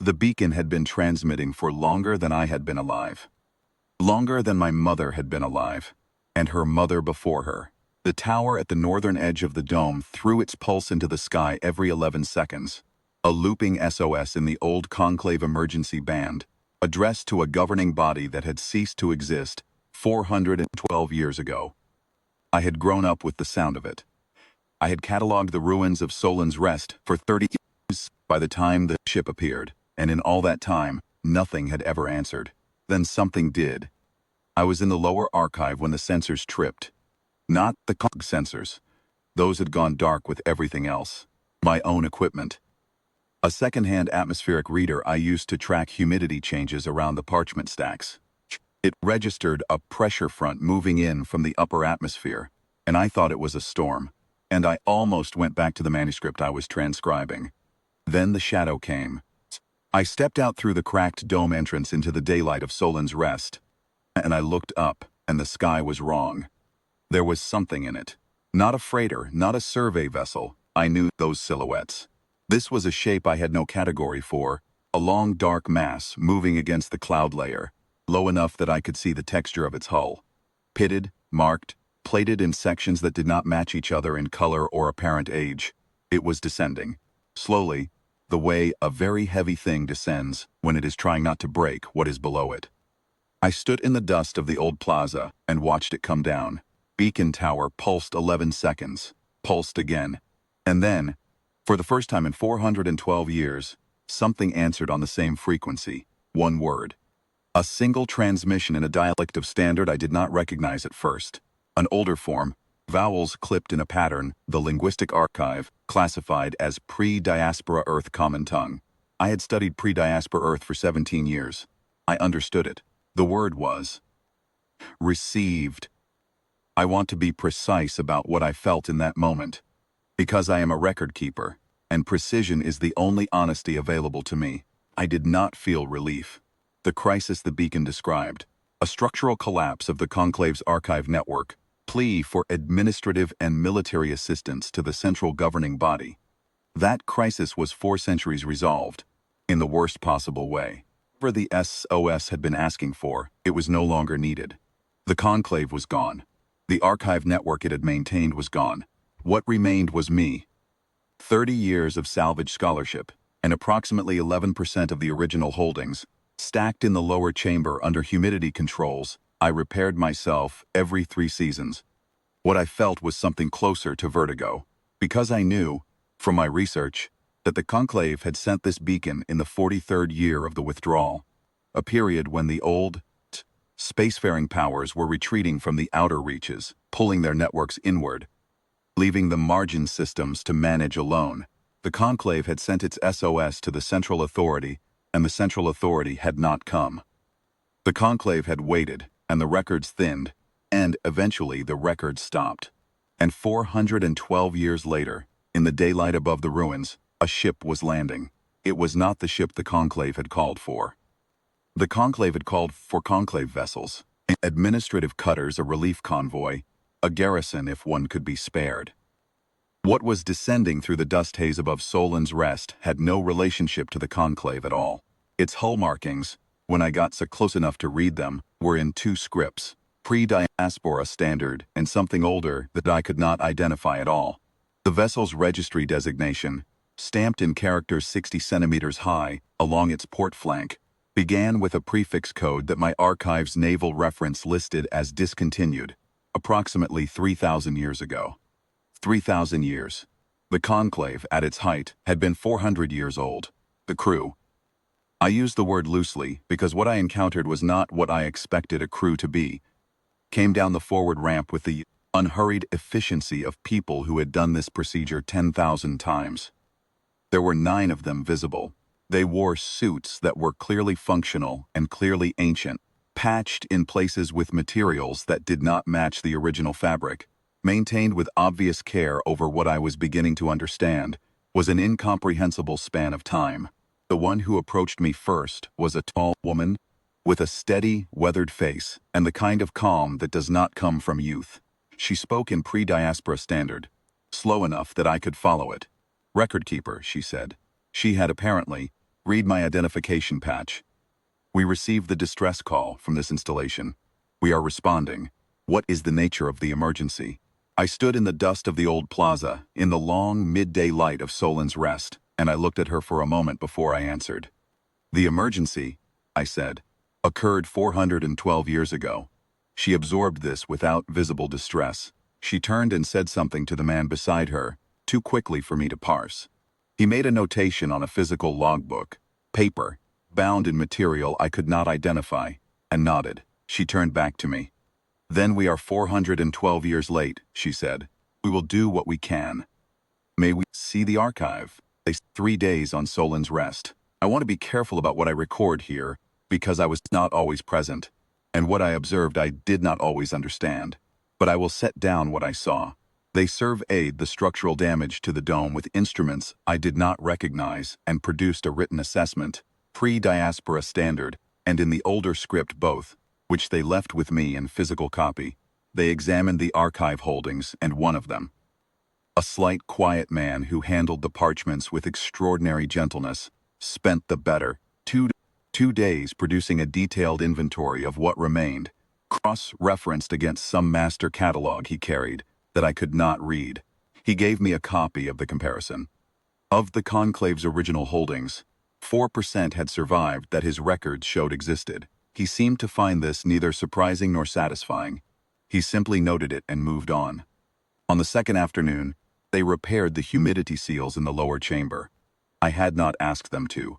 The beacon had been transmitting for longer than I had been alive. Longer than my mother had been alive, and her mother before her. The tower at the northern edge of the dome threw its pulse into the sky every 11 seconds. A looping SOS in the old Conclave emergency band, addressed to a governing body that had ceased to exist 412 years ago. I had grown up with the sound of it. I had cataloged the ruins of Solen's Rest for 30 years by the time the ship appeared, and in all that time, nothing had ever answered. Then something did. I was in the lower archive when the sensors tripped. Not the cog sensors. Those had gone dark with everything else. My own equipment. A second-hand atmospheric reader I used to track humidity changes around the parchment stacks. It registered a pressure front moving in from the upper atmosphere, and I thought it was a storm. And I almost went back to the manuscript I was transcribing. Then the shadow came. I stepped out through the cracked dome entrance into the daylight of Solen's Rest, and I looked up, and the sky was wrong. There was something in it. Not a freighter, not a survey vessel. I knew those silhouettes. This was a shape I had no category for, a long dark mass moving against the cloud layer, low enough that I could see the texture of its hull. Pitted, marked, plated in sections that did not match each other in color or apparent age. It was descending. Slowly, the way a very heavy thing descends when it is trying not to break what is below it. I stood in the dust of the old plaza and watched it come down. Beacon tower pulsed 11 seconds, pulsed again. And then, for the first time in 412 years, something answered on the same frequency, one word. A single transmission in a dialect of standard I did not recognize at first. An older form, vowels clipped in a pattern, the linguistic archive, classified as pre-diaspora Earth Common Tongue. I had studied pre-diaspora Earth for 17 years. I understood it. The word was received. I want to be precise about what I felt in that moment, because I am a record keeper, and precision is the only honesty available to me. I did not feel relief. The crisis the beacon described, a structural collapse of the Conclave's archive network, plea for administrative and military assistance to the central governing body. That crisis was 4 centuries resolved, in the worst possible way. Whatever the SOS had been asking for, it was no longer needed. The Conclave was gone. The archive network it had maintained was gone. What remained was me. 30 years of salvage scholarship, and approximately 11% of the original holdings, stacked in the lower chamber under humidity controls. I repaired myself every 3 seasons. What I felt was something closer to vertigo, because I knew, from my research, that the Conclave had sent this beacon in the 43rd year of the withdrawal, a period when the old, spacefaring powers were retreating from the outer reaches, pulling their networks inward, leaving the margin systems to manage alone. The Conclave had sent its SOS to the Central Authority, and the Central Authority had not come. The Conclave had waited, and the records thinned, and eventually the records stopped. And 412 years later, in the daylight above the ruins, a ship was landing. It was not the ship the Conclave had called for. The Conclave had called for conclave vessels, administrative cutters, a relief convoy, a garrison if one could be spared. What was descending through the dust haze above Solen's Rest had no relationship to the Conclave at all. Its hull markings, when I got so close enough to read them, were in 2 scripts, pre-diaspora standard and something older that I could not identify at all. The vessel's registry designation, stamped in characters 60 centimeters high along its port flank, began with a prefix code that my archive's naval reference listed as discontinued, approximately 3,000 years ago. 3,000 years. The Conclave, at its height, had been 400 years old. The crew. I use the word loosely because what I encountered was not what I expected a crew to be. Came down the forward ramp with the unhurried efficiency of people who had done this procedure 10,000 times. There were 9 of them visible. They wore suits that were clearly functional and clearly ancient, patched in places with materials that did not match the original fabric, maintained with obvious care over what I was beginning to understand was an incomprehensible span of time. The one who approached me first was a tall woman with a steady, weathered face and the kind of calm that does not come from youth. She spoke in pre-diaspora standard, slow enough that I could follow it. "Record keeper," she said. She had apparently Read my identification patch. We received the distress call from this installation. We are responding. What is the nature of the emergency? I stood in the dust of the old plaza, in the long midday light of Solen's rest, and I looked at her for a moment before I answered. The emergency, I said, occurred 412 years ago. She absorbed this without visible distress. She turned and said something to the man beside her, too quickly for me to parse. He made a notation on a physical logbook, paper, bound in material I could not identify, and nodded. She turned back to me. Then we are 412 years late, she said. We will do what we can. May we see the archive? 3 days on Solen's rest. I want to be careful about what I record here, because I was not always present, and what I observed I did not always understand. But I will set down what I saw. They surveyed the structural damage to the dome with instruments I did not recognize and produced a written assessment, pre-diaspora standard, and in the older script both, which they left with me in physical copy. They examined the archive holdings, and one of them, a slight, quiet man who handled the parchments with extraordinary gentleness, spent the better two days producing a detailed inventory of what remained, cross-referenced against some master catalog he carried that I could not read. He gave me a copy of the comparison. Of the Conclave's original holdings, 4% had survived that his records showed existed. He seemed to find this neither surprising nor satisfying. He simply noted it and moved on. On the second afternoon, they repaired the humidity seals in the lower chamber. I had not asked them to.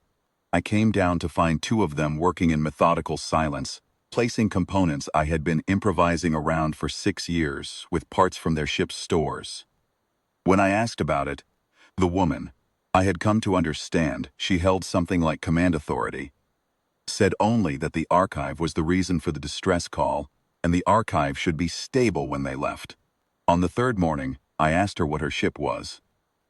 I came down to find 2 of them working in methodical silence, placing components I had been improvising around for 6 years with parts from their ship's stores. When I asked about it, the woman, I had come to understand she held something like command authority, said only that the archive was the reason for the distress call, and the archive should be stable when they left. On the 3rd morning, I asked her what her ship was.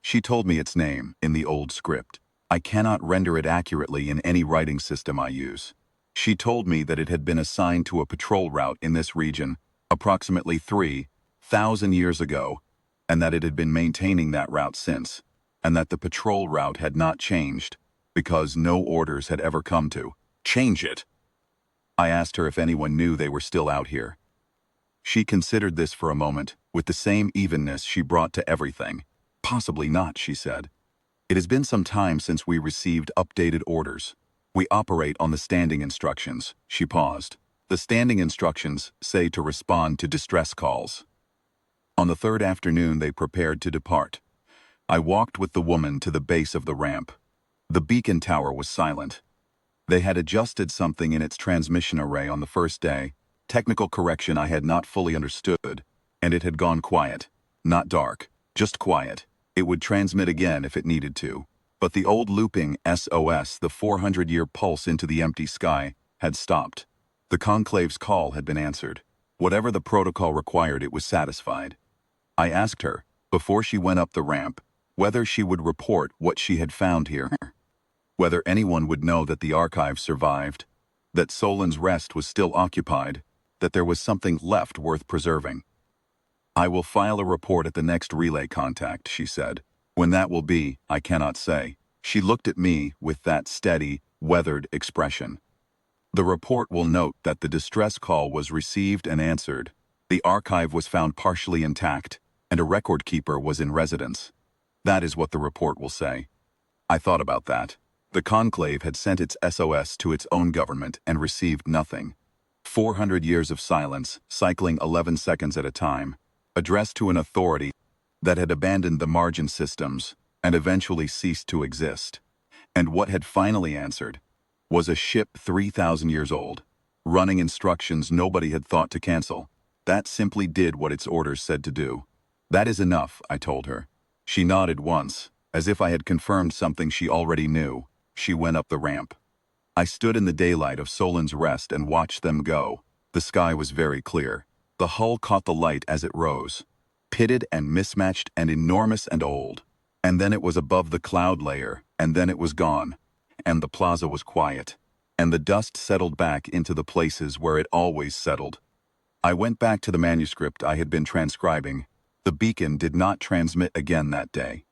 She told me its name in the old script. I cannot render it accurately in any writing system I use. She told me that it had been assigned to a patrol route in this region approximately 3,000 years ago, and that it had been maintaining that route since, and that the patrol route had not changed because no orders had ever come to change it. I asked her if anyone knew they were still out here. She considered this for a moment, with the same evenness she brought to everything. Possibly not, she said. It has been some time since we received updated orders. We operate on the standing instructions. She paused. The standing instructions say to respond to distress calls. On the 3rd afternoon, they prepared to depart. I walked with the woman to the base of the ramp. The beacon tower was silent. They had adjusted something in its transmission array on the first day, technical correction I had not fully understood, and it had gone quiet. Not dark, just quiet. It would transmit again if it needed to. But the old looping SOS, the 400-year pulse into the empty sky, had stopped. The Conclave's call had been answered. Whatever the protocol required, it was satisfied. I asked her, before she went up the ramp, whether she would report what she had found here, whether anyone would know that the archive survived, that Solen's rest was still occupied, that there was something left worth preserving. I will file a report at the next relay contact, she said. When that will be, I cannot say. She looked at me with that steady, weathered expression. The report will note that the distress call was received and answered. The archive was found partially intact, and a record keeper was in residence. That is what the report will say. I thought about that. The Conclave had sent its SOS to its own government and received nothing. 400 years of silence, cycling 11 seconds at a time, addressed to an authority that had abandoned the margin systems and eventually ceased to exist. And what had finally answered was a ship 3,000 years old, running instructions nobody had thought to cancel. That simply did what its orders said to do. That is enough, I told her. She nodded once, as if I had confirmed something she already knew. She went up the ramp. I stood in the daylight of Solen's rest and watched them go. The sky was very clear. The hull caught the light as it rose, pitted and mismatched and enormous and old. And then it was above the cloud layer, and then it was gone. And the plaza was quiet. And the dust settled back into the places where it always settled. I went back to the manuscript I had been transcribing. The beacon did not transmit again that day.